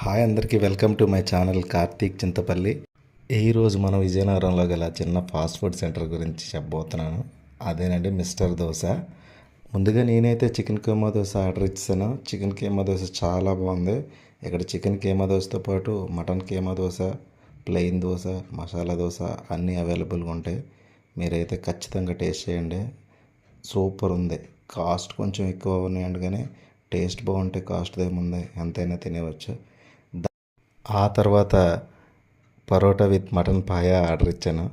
Hi అందరికీ welcome to my channel Karthik Chintapalli. ఈరోజు మనం విజయనగరంలో గల చిన్న ఫాస్ట్ ఫుడ్ సెంటర్ గురించి చెప్పబోతున్నాను. అదేనండి మిస్టర్ దోశ. ముందుగా నేనైతే చికెన్ కీమా దోశ ఆర్డర్ ఇచ్చాను. చికెన్ కీమా దోశ చాలా బాగుంది. ఇక్కడ చికెన్ కీమా దోశతో పాటు మటన్ కీమా దోశ, ప్లెయిన్ దోశ, మసాలా దోశ అన్నీ అవైలబుల్గా ఉంటాయి. మీరైతే ఖచ్చితంగా టేస్ట్ చేయండి. సూపర్ ఉంది. కాస్ట్ కొంచెం ఎక్కువ ఉన్నాయండి, కానీ టేస్ట్ బాగుంటే కాస్ట్ ఏముంది, ఎంతైనా తినేవచ్చు. ఆ తర్వాత parotta with mutton paya order ఇచ్చాను.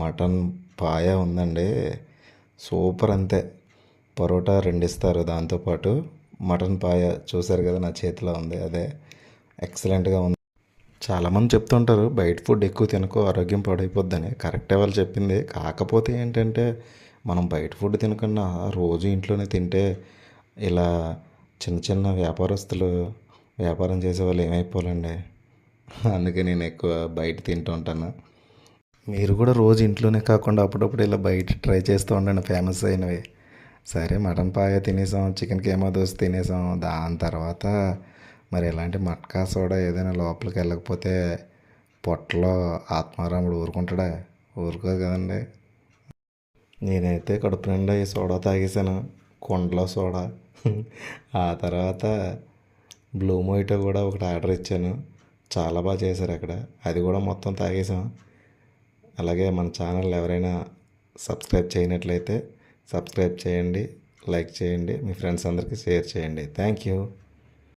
మటన్ పాయ ఉందండి, సూపర్. అంతే, పరోటా 2 ఇస్తారు, దాంతోపాటు మటన్ పాయ చూసారు కదా, నా చేతిలో ఉంది. అదే ఎక్సలెంట్గా ఉంది. చాలామంది చెప్తుంటారు బయట ఫుడ్ ఎక్కువ తినకో, ఆరోగ్యం పాడైపోద్దని. కరెక్టే వాళ్ళు చెప్పింది. కాకపోతే ఏంటంటే మనం బయట ఫుడ్ తినకుండా రోజు ఇంట్లోనే తింటే ఇలా చిన్న చిన్న వ్యాపారస్తులు, వ్యాపారం చేసే వాళ్ళు ఏమైపోవాలండి. అందుకే నేను ఎక్కువ బయట తింటూ ఉంటాను. మీరు కూడా రోజు ఇంట్లోనే కాకుండా అప్పుడప్పుడు ఇలా బయట ట్రై చేస్తూ ఉండండి, ఫేమస్ అయినవి. సరే, మటన్ పాయ తినేసాం, చికెన్ కీమా దోశ తినేసాం. దాని తర్వాత మరి ఇలాంటి మట్కా సోడా ఏదైనా లోపలికి వెళ్ళకపోతే పొట్టలో ఆత్మారాముడు ఊరుకుంటాడా? ఊరుకోదు కదండి. నేనైతే కడుపు నిండా ఈ సోడా తాగేసాను, కుండలో సోడా. ఆ తర్వాత బ్లూ మోయిటో కూడా ఒకటి ఆర్డర్ ఇచ్చాను. చాలా బాగా చేశారు అక్కడ. అది కూడా మొత్తం తాగేసాం. అలాగే మన ఛానల్ ఎవరైనా సబ్స్క్రైబ్ చేయనట్లయితే సబ్స్క్రైబ్ చేయండి, లైక్ చేయండి, మీ ఫ్రెండ్స్ అందరికీ షేర్ చేయండి. Thank you.